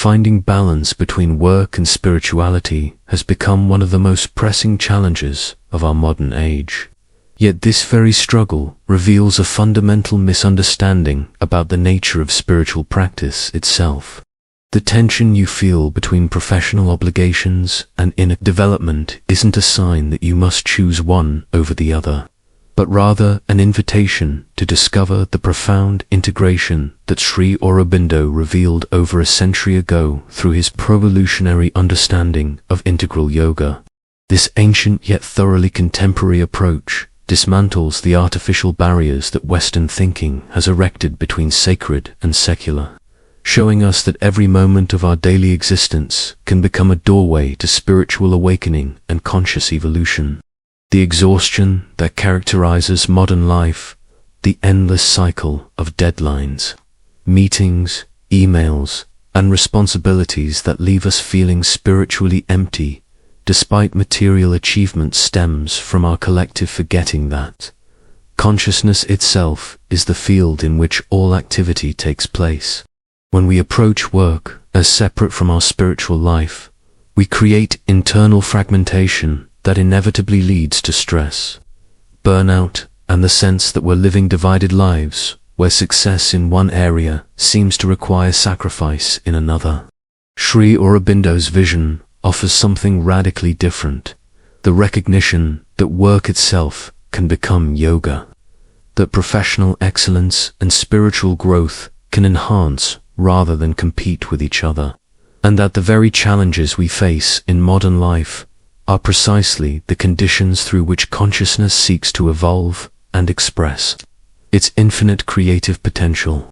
Finding balance between work and spirituality has become one of the most pressing challenges of our modern age. Yet this very struggle reveals a fundamental misunderstanding about the nature of spiritual practice itself. The tension you feel between professional obligations and inner development isn't a sign that you must choose one over the other, but rather an invitation to discover the profound integration that Sri Aurobindo revealed over a century ago through his revolutionary understanding of integral yoga. This ancient yet thoroughly contemporary approach dismantles the artificial barriers that Western thinking has erected between sacred and secular, showing us that every moment of our daily existence can become a doorway to spiritual awakening and conscious evolution. The exhaustion that characterizes modern life, the endless cycle of deadlines, meetings, emails, and responsibilities that leave us feeling spiritually empty despite material achievement, stems from our collective forgetting that consciousness itself is the field in which all activity takes place. When we approach work as separate from our spiritual life, we create internal fragmentation that inevitably leads to stress, burnout, and the sense that we're living divided lives where success in one area seems to require sacrifice in another. Sri Aurobindo's vision offers something radically different: the recognition that work itself can become yoga, that professional excellence and spiritual growth can enhance rather than compete with each other, and that the very challenges we face in modern life are precisely the conditions through which consciousness seeks to evolve and express its infinite creative potential.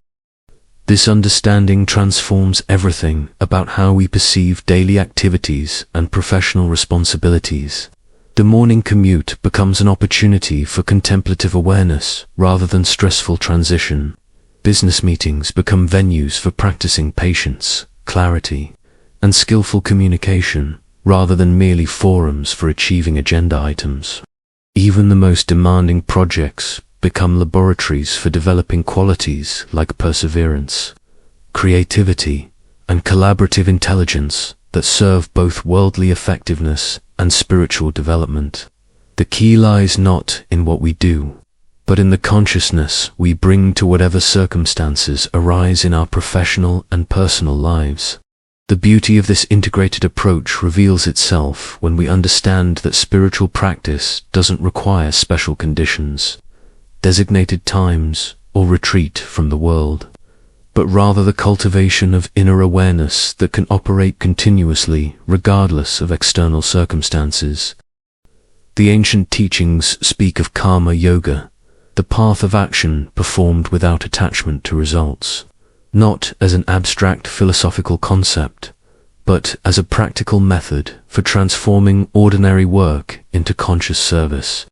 This understanding transforms everything about how we perceive daily activities and professional responsibilities. The morning commute becomes an opportunity for contemplative awareness rather than stressful transition. Business meetings become venues for practicing patience, clarity, and skillful communication, rather than merely forums for achieving agenda items. Even the most demanding projects become laboratories for developing qualities like perseverance, creativity, and collaborative intelligence that serve both worldly effectiveness and spiritual development. The key lies not in what we do, but in the consciousness we bring to whatever circumstances arise in our professional and personal lives. The beauty of this integrated approach reveals itself when we understand that spiritual practice doesn't require special conditions, designated times, or retreat from the world, but rather the cultivation of inner awareness that can operate continuously regardless of external circumstances. The ancient teachings speak of karma yoga, the path of action performed without attachment to results, not as an abstract philosophical concept, but as a practical method for transforming ordinary work into conscious service.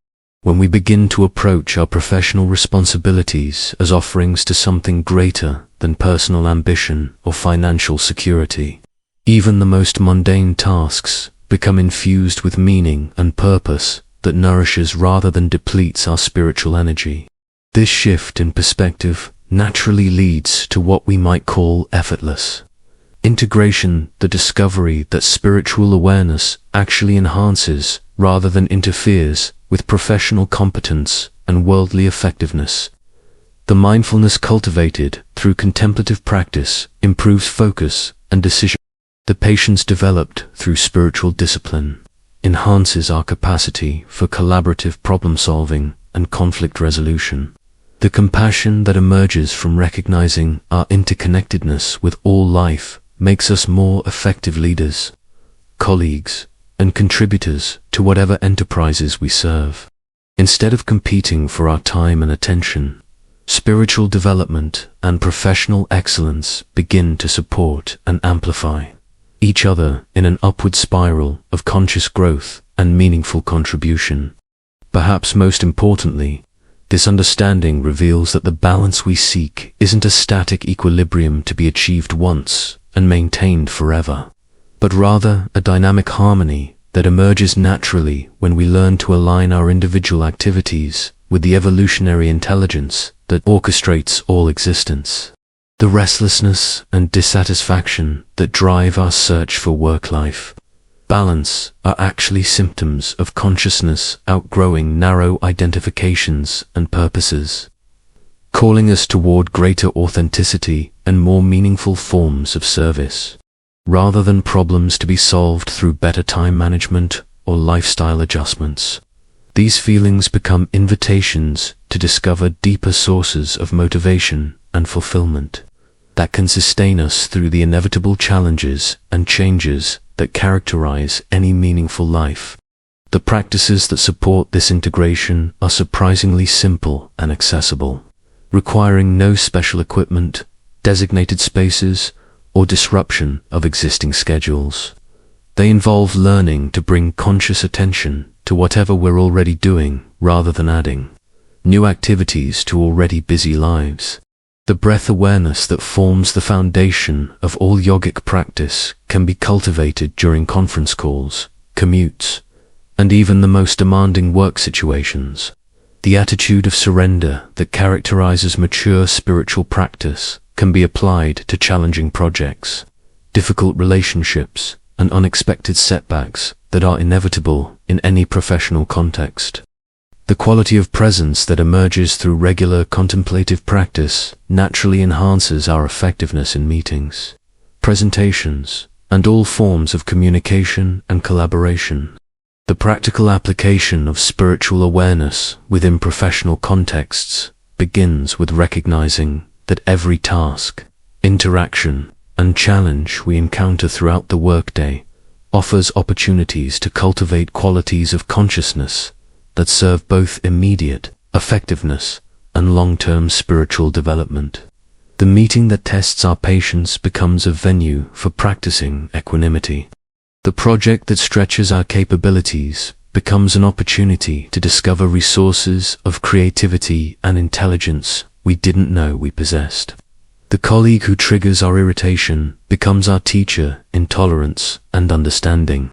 When we begin to approach our professional responsibilities as offerings to something greater than personal ambition or financial security, even the most mundane tasks become infused with meaning and purpose that nourishes rather than depletes our spiritual energy. This shift in perspective naturally leads to what we might call effortless integration, the discovery that spiritual awareness actually enhances rather than interferes with professional competence and worldly effectiveness. The mindfulness cultivated through contemplative practice improves focus and decision. The patience developed through spiritual discipline enhances our capacity for collaborative problem solving and conflict resolution. The compassion that emerges from recognizing our interconnectedness with all life makes us more effective leaders, colleagues, and contributors to whatever enterprises we serve. Instead of competing for our time and attention, spiritual development and professional excellence begin to support and amplify each other in an upward spiral of conscious growth and meaningful contribution. Perhaps most importantly, this understanding reveals that the balance we seek isn't a static equilibrium to be achieved once and maintained forever, but rather a dynamic harmony that emerges naturally when we learn to align our individual activities with the evolutionary intelligence that orchestrates all existence. The restlessness and dissatisfaction that drive our search for work-life balance are actually symptoms of consciousness outgrowing narrow identifications and purposes, calling us toward greater authenticity and more meaningful forms of service, rather than problems to be solved through better time management or lifestyle adjustments. These feelings become invitations to discover deeper sources of motivation and fulfillment that can sustain us through the inevitable challenges and changes that characterize any meaningful life. The practices that support this integration are surprisingly simple and accessible, requiring no special equipment, designated spaces, or disruption of existing schedules. They involve learning to bring conscious attention to whatever we're already doing rather than adding new activities to already busy lives. The breath awareness that forms the foundation of all yogic practice can be cultivated during conference calls, commutes, and even the most demanding work situations. The attitude of surrender that characterizes mature spiritual practice can be applied to challenging projects, difficult relationships, and unexpected setbacks that are inevitable in any professional context. The quality of presence that emerges through regular contemplative practice naturally enhances our effectiveness in meetings, presentations, and all forms of communication and collaboration. The practical application of spiritual awareness within professional contexts begins with recognizing that every task, interaction, and challenge we encounter throughout the workday offers opportunities to cultivate qualities of consciousness that serve both immediate effectiveness and long-term spiritual development. The meeting that tests our patience becomes a venue for practicing equanimity. The project that stretches our capabilities becomes an opportunity to discover resources of creativity and intelligence we didn't know we possessed. The colleague who triggers our irritation becomes our teacher in tolerance and understanding.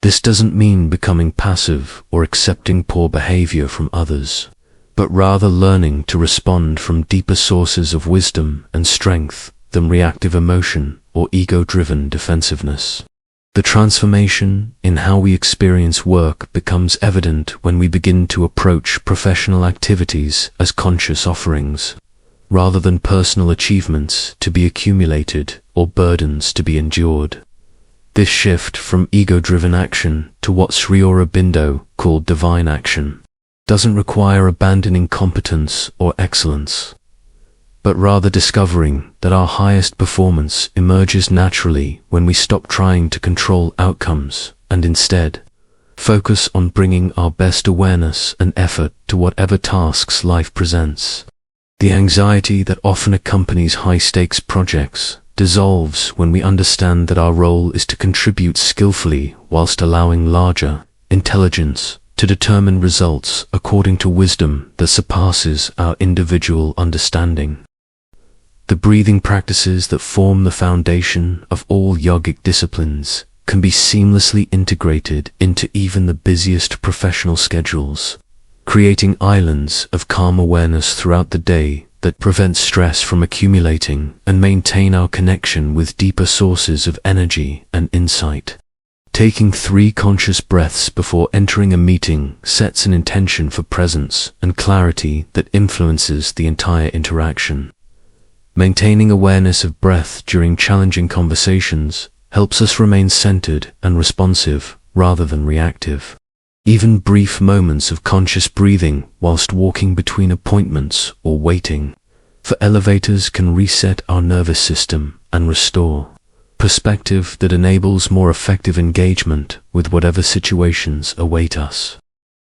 This doesn't mean becoming passive or accepting poor behavior from others, but rather learning to respond from deeper sources of wisdom and strength than reactive emotion or ego-driven defensiveness. The transformation in how we experience work becomes evident when we begin to approach professional activities as conscious offerings, rather than personal achievements to be accumulated or burdens to be endured. This shift from ego-driven action to what Sri Aurobindo called divine action doesn't require abandoning competence or excellence, but rather discovering that our highest performance emerges naturally when we stop trying to control outcomes and instead focus on bringing our best awareness and effort to whatever tasks life presents. The anxiety that often accompanies high-stakes projects dissolves when we understand that our role is to contribute skillfully whilst allowing larger intelligence to determine results according to wisdom that surpasses our individual understanding. The breathing practices that form the foundation of all yogic disciplines can be seamlessly integrated into even the busiest professional schedules, creating islands of calm awareness throughout the day that prevent stress from accumulating and maintain our connection with deeper sources of energy and insight. Taking 3 conscious breaths before entering a meeting sets an intention for presence and clarity that influences the entire interaction. Maintaining awareness of breath during challenging conversations helps us remain centered and responsive rather than reactive. Even brief moments of conscious breathing whilst walking between appointments or waiting for elevators can reset our nervous system and restore perspective that enables more effective engagement with whatever situations await us.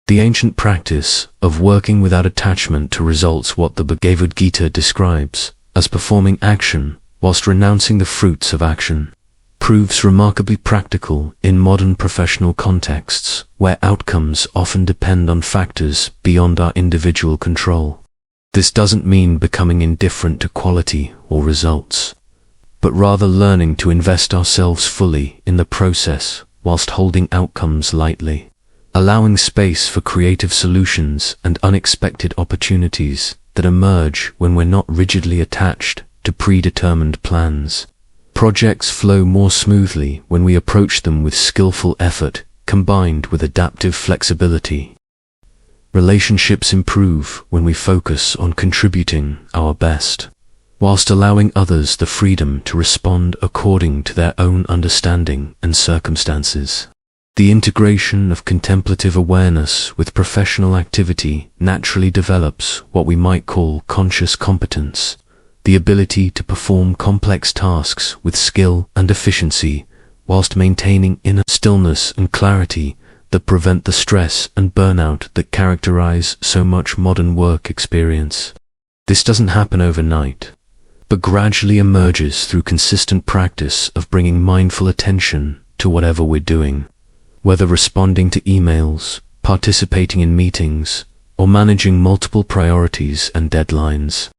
The ancient practice of working without attachment to results, what the Bhagavad Gita describes as performing action whilst renouncing the fruits of action, proves remarkably practical in modern professional contexts where outcomes often depend on factors beyond our individual control. This doesn't mean becoming indifferent to quality or results, but rather learning to invest ourselves fully in the process whilst holding outcomes lightly, allowing space for creative solutions and unexpected opportunities that emerge when we're not rigidly attached to to predetermined plans. Projects flow more smoothly when we approach them with skillful effort combined with adaptive flexibility. Relationships improve when we focus on contributing our best, whilst allowing others the freedom to respond according to their own understanding and circumstances. The integration of contemplative awareness with professional activity naturally develops what we might call conscious competence, the ability to perform complex tasks with skill and efficiency, whilst maintaining inner stillness and clarity that prevent the stress and burnout that characterize so much modern work experience. This doesn't happen overnight, but gradually emerges through consistent practice of bringing mindful attention to whatever we're doing. Whether responding to emails, participating in meetings, or managing multiple priorities and deadlines.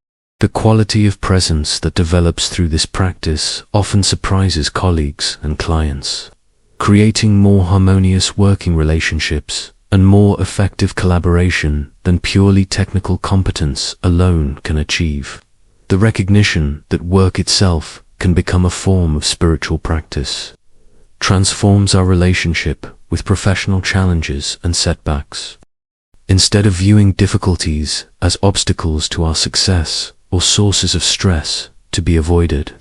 The quality of presence that develops through this practice often surprises colleagues and clients, creating more harmonious working relationships and more effective collaboration than purely technical competence alone can achieve. The recognition that work itself can become a form of spiritual practice transforms our relationship with professional challenges and setbacks. Instead of viewing difficulties as obstacles to our success or sources of stress to be avoided,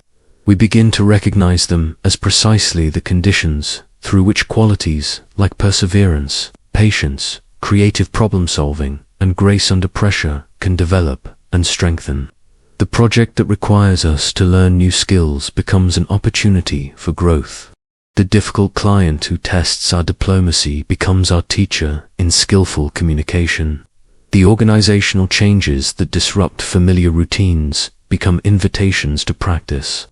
we begin to recognize them as precisely the conditions through which qualities like perseverance, patience, creative problem-solving, and grace under pressure can develop and strengthen. The project that requires us to learn new skills becomes an opportunity for growth. The difficult client who tests our diplomacy becomes our teacher in skillful communication. The organizational changes that disrupt familiar routines become invitations to practice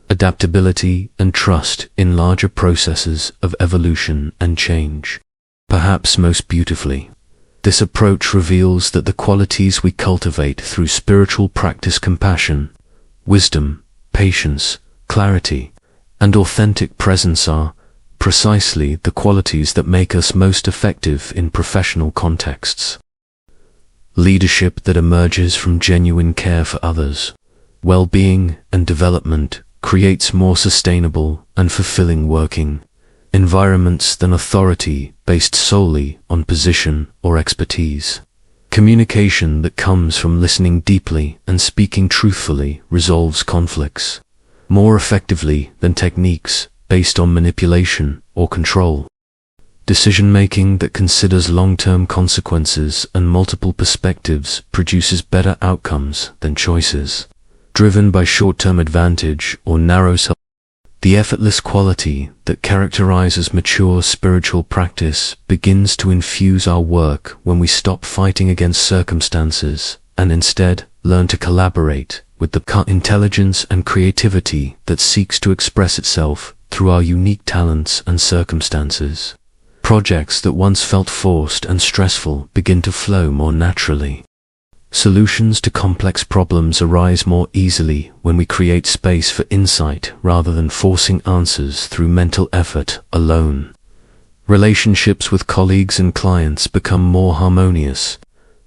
adaptability and trust in larger processes of evolution and change. Perhaps most beautifully, this approach reveals that the qualities we cultivate through spiritual practice, compassion, wisdom, patience, clarity, and authentic presence are precisely the qualities that make us most effective in professional contexts. Leadership that emerges from genuine care for others, well-being and development creates more sustainable and fulfilling working environments than authority based solely on position or expertise. Communication that comes from listening deeply and speaking truthfully resolves conflicts more effectively than techniques based on manipulation or control. Decision-making that considers long-term consequences and multiple perspectives produces better outcomes than choices driven by short-term advantage or narrow self. The effortless quality that characterizes mature spiritual practice begins to infuse our work when we stop fighting against circumstances and instead learn to collaborate with the intelligence and creativity that seeks to express itself through our unique talents and circumstances. Projects that once felt forced and stressful begin to flow more naturally. Solutions to complex problems arise more easily when we create space for insight rather than forcing answers through mental effort alone. Relationships with colleagues and clients become more harmonious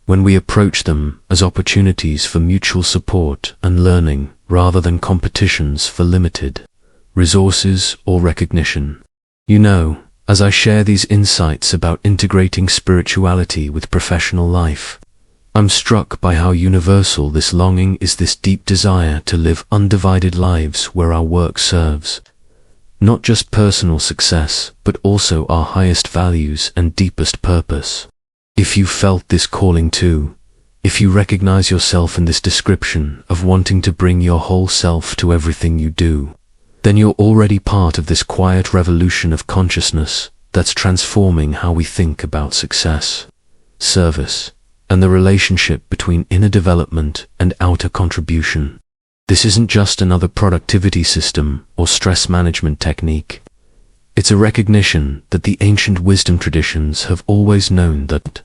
when we approach them as opportunities for mutual support and learning rather than competitions for limited resources or recognition. You know, as I share these insights about integrating spirituality with professional life, I'm struck by how universal this longing is, this deep desire to live undivided lives where our work serves not just personal success, but also our highest values and deepest purpose. If you felt this calling too, if you recognize yourself in this description of wanting to bring your whole self to everything you do, then you're already part of this quiet revolution of consciousness that's transforming how we think about success, service, and the relationship between inner development and outer contribution. This isn't just another productivity system or stress management technique. It's a recognition that the ancient wisdom traditions have always known that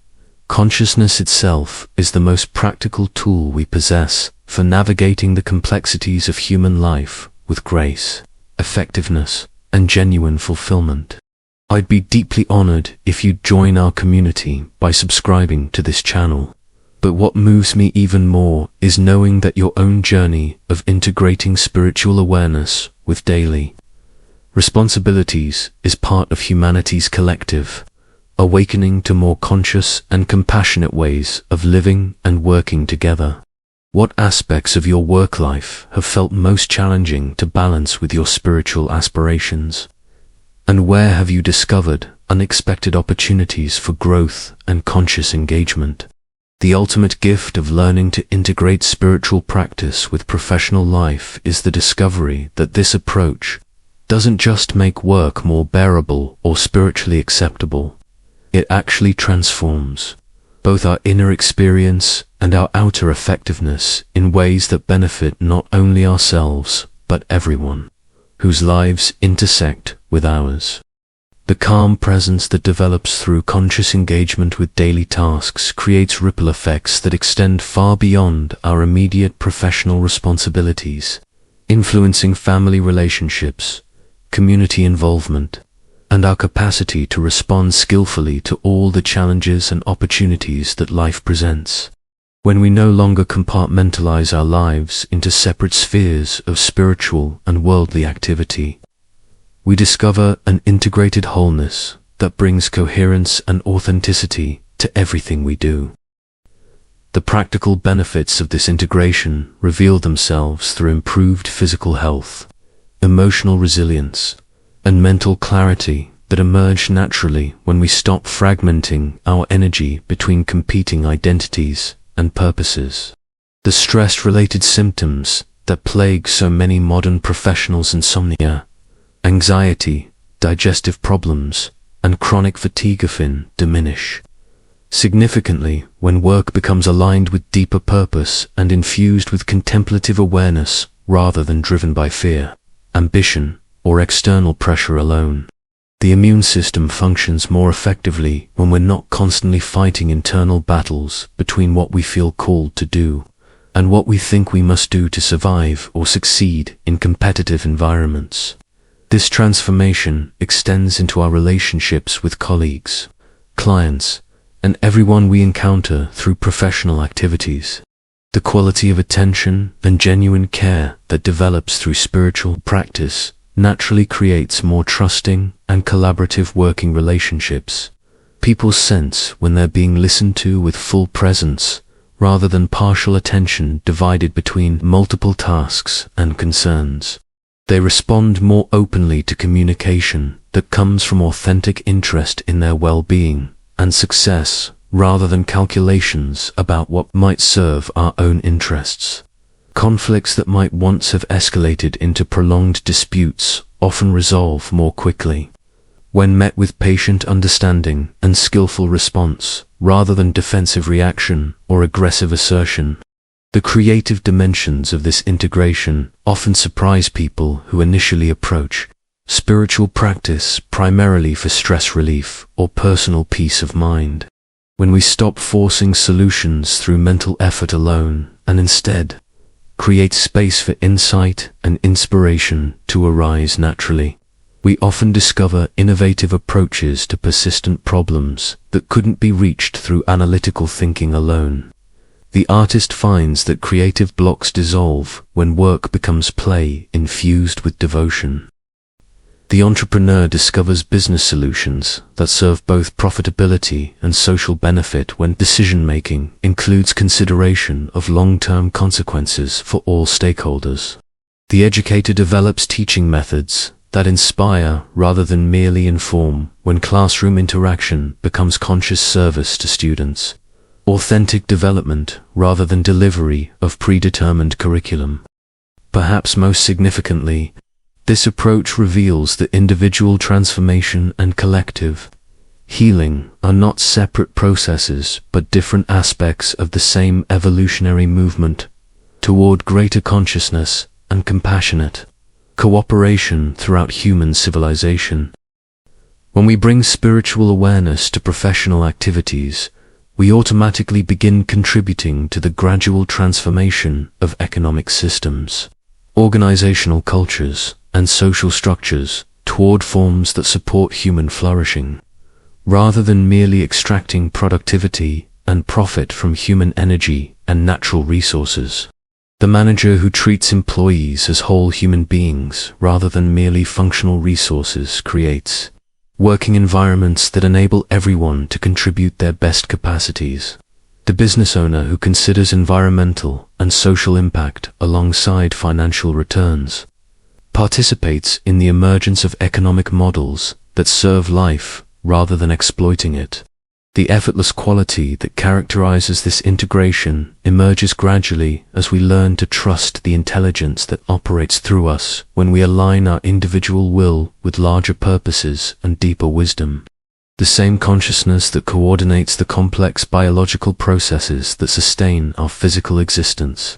consciousness itself is the most practical tool we possess for navigating the complexities of human life with grace, effectiveness, and genuine fulfillment. I'd be deeply honored if you'd join our community by subscribing to this channel, But what moves me even more is knowing that your own journey of integrating spiritual awareness with daily responsibilities is part of humanity's collective awakening to more conscious and compassionate ways of living and working together. What aspects of your work life have felt most challenging to balance with your spiritual aspirations? And where have you discovered unexpected opportunities for growth and conscious engagement? The ultimate gift of learning to integrate spiritual practice with professional life is the discovery that this approach doesn't just make work more bearable or spiritually acceptable. It actually transforms both our inner experience and our outer effectiveness in ways that benefit not only ourselves, but everyone whose lives intersect with ours. The calm presence that develops through conscious engagement with daily tasks creates ripple effects that extend far beyond our immediate professional responsibilities, influencing family relationships, community involvement, and our capacity to respond skillfully to all the challenges and opportunities that life presents. When we no longer compartmentalize our lives into separate spheres of spiritual and worldly activity, we discover an integrated wholeness that brings coherence and authenticity to everything we do. The practical benefits of this integration reveal themselves through improved physical health, emotional resilience, and mental clarity that emerge naturally when we stop fragmenting our energy between competing identities and purposes. The stress-related symptoms that plague so many modern professionals, insomnia, anxiety, digestive problems, and chronic fatigue, often diminish significantly when work becomes aligned with deeper purpose and infused with contemplative awareness rather than driven by fear, ambition, or external pressure alone. The immune system functions more effectively when we're not constantly fighting internal battles between what we feel called to do and what we think we must do to survive or succeed in competitive environments. This transformation extends into our relationships with colleagues, clients, and everyone we encounter through professional activities. The quality of attention and genuine care that develops through spiritual practice naturally creates more trusting and collaborative working relationships. People sense when they're being listened to with full presence, rather than partial attention divided between multiple tasks and concerns. They respond more openly to communication that comes from authentic interest in their well-being and success, rather than calculations about what might serve our own interests. Conflicts that might once have escalated into prolonged disputes often resolve more quickly when met with patient understanding and skillful response, rather than defensive reaction or aggressive assertion. The creative dimensions of this integration often surprise people who initially approach spiritual practice primarily for stress relief or personal peace of mind. When we stop forcing solutions through mental effort alone and instead create space for insight and inspiration to arise naturally, we often discover innovative approaches to persistent problems that couldn't be reached through analytical thinking alone. The artist finds that creative blocks dissolve when work becomes play infused with devotion. The entrepreneur discovers business solutions that serve both profitability and social benefit when decision-making includes consideration of long-term consequences for all stakeholders. The educator develops teaching methods that inspire rather than merely inform when classroom interaction becomes conscious service to students, authentic development rather than delivery of predetermined curriculum. Perhaps most significantly, this approach reveals that individual transformation and collective healing are not separate processes but different aspects of the same evolutionary movement toward greater consciousness and compassionate cooperation throughout human civilization. When we bring spiritual awareness to professional activities, we automatically begin contributing to the gradual transformation of economic systems, organizational cultures, and social structures toward forms that support human flourishing. Rather than merely extracting productivity and profit from human energy and natural resources. The manager who treats employees as whole human beings rather than merely functional resources creates working environments that enable everyone to contribute their best capacities. The business owner who considers environmental and social impact alongside financial returns participates in the emergence of economic models that serve life rather than exploiting it. The effortless quality that characterizes this integration emerges gradually as we learn to trust the intelligence that operates through us when we align our individual will with larger purposes and deeper wisdom. The same consciousness that coordinates the complex biological processes that sustain our physical existence,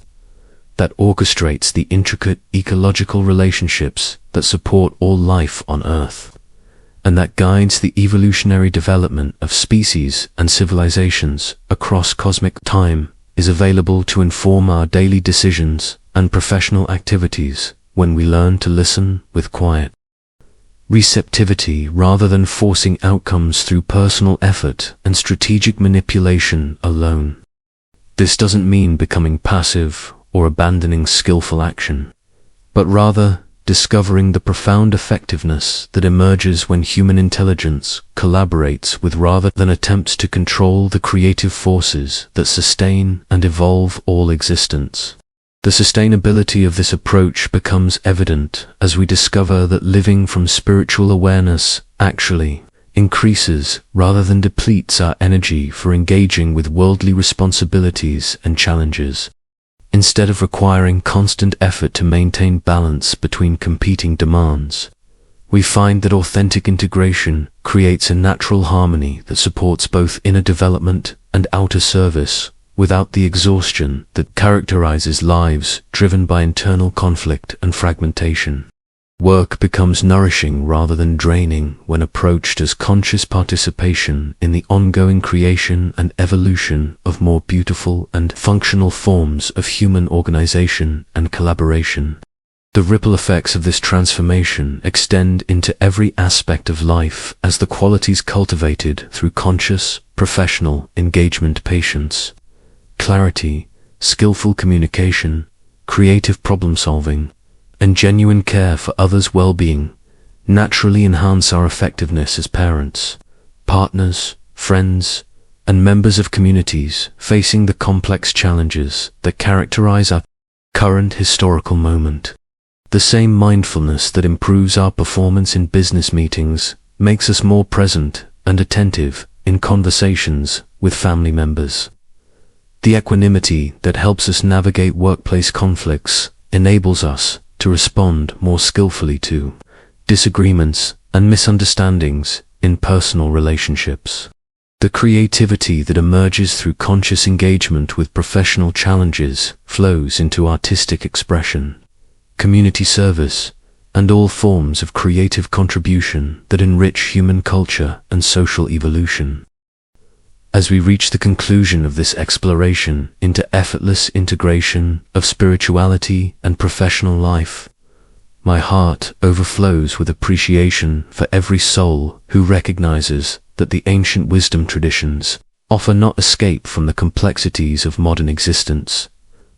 that orchestrates the intricate ecological relationships that support all life on Earth, and that guides the evolutionary development of species and civilizations across cosmic time, is available to inform our daily decisions and professional activities when we learn to listen with quiet receptivity rather than forcing outcomes through personal effort and strategic manipulation alone. This doesn't mean becoming passive or abandoning skillful action, but rather discovering the profound effectiveness that emerges when human intelligence collaborates with rather than attempts to control the creative forces that sustain and evolve all existence. The sustainability of this approach becomes evident as we discover that living from spiritual awareness actually increases rather than depletes our energy for engaging with worldly responsibilities and challenges. Instead of requiring constant effort to maintain balance between competing demands, we find that authentic integration creates a natural harmony that supports both inner development and outer service without the exhaustion that characterizes lives driven by internal conflict and fragmentation. Work becomes nourishing rather than draining when approached as conscious participation in the ongoing creation and evolution of more beautiful and functional forms of human organization and collaboration. The ripple effects of this transformation extend into every aspect of life as the qualities cultivated through conscious, professional engagement, patience, clarity, skillful communication, creative problem-solving, and genuine care for others' well-being naturally enhance our effectiveness as parents, partners, friends, and members of communities facing the complex challenges that characterize our current historical moment. The same mindfulness that improves our performance in business meetings makes us more present and attentive in conversations with family members. The equanimity that helps us navigate workplace conflicts enables us to respond more skillfully to disagreements and misunderstandings in personal relationships. The creativity that emerges through conscious engagement with professional challenges flows into artistic expression, community service, and all forms of creative contribution that enrich human culture and social evolution. As we reach the conclusion of this exploration into effortless integration of spirituality and professional life, my heart overflows with appreciation for every soul who recognizes that the ancient wisdom traditions offer not escape from the complexities of modern existence,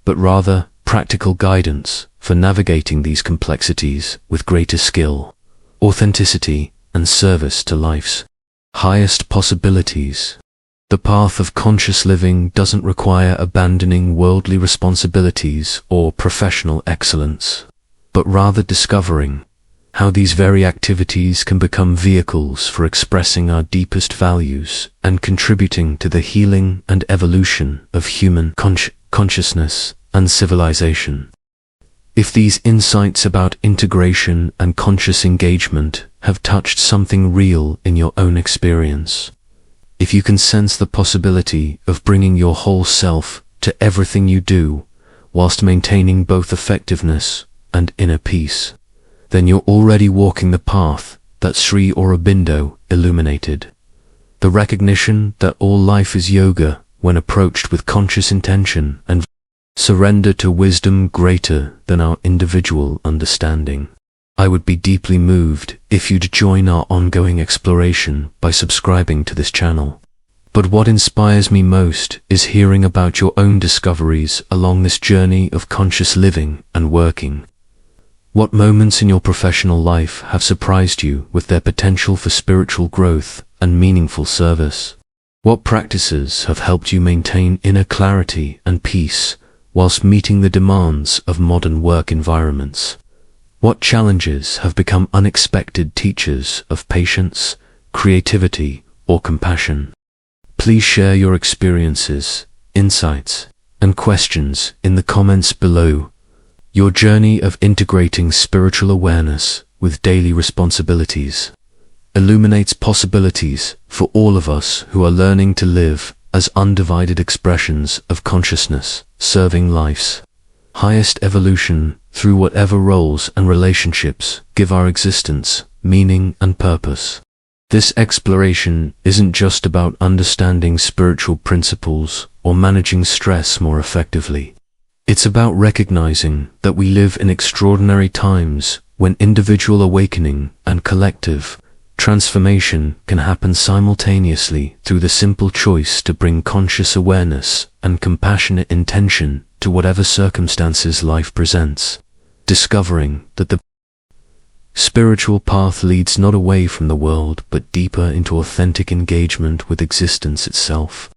but rather practical guidance for navigating these complexities with greater skill, authenticity, and service to life's highest possibilities. The path of conscious living doesn't require abandoning worldly responsibilities or professional excellence, but rather discovering how these very activities can become vehicles for expressing our deepest values and contributing to the healing and evolution of human consciousness and civilization. If these insights about integration and conscious engagement have touched something real in your own experience, if you can sense the possibility of bringing your whole self to everything you do, whilst maintaining both effectiveness and inner peace, then you're already walking the path that Sri Aurobindo illuminated. The recognition that all life is yoga when approached with conscious intention and surrender to wisdom greater than our individual understanding. I would be deeply moved if you'd join our ongoing exploration by subscribing to this channel. But what inspires me most is hearing about your own discoveries along this journey of conscious living and working. What moments in your professional life have surprised you with their potential for spiritual growth and meaningful service? What practices have helped you maintain inner clarity and peace whilst meeting the demands of modern work environments? What challenges have become unexpected teachers of patience, creativity, or compassion? Please share your experiences, insights, and questions in the comments below. Your journey of integrating spiritual awareness with daily responsibilities illuminates possibilities for all of us who are learning to live as undivided expressions of consciousness, serving life's highest evolution through whatever roles and relationships give our existence meaning and purpose. This exploration isn't just about understanding spiritual principles or managing stress more effectively. It's about recognizing that we live in extraordinary times when individual awakening and collective transformation can happen simultaneously through the simple choice to bring conscious awareness and compassionate intention to whatever circumstances life presents. Discovering that the spiritual path leads not away from the world but deeper into authentic engagement with existence itself.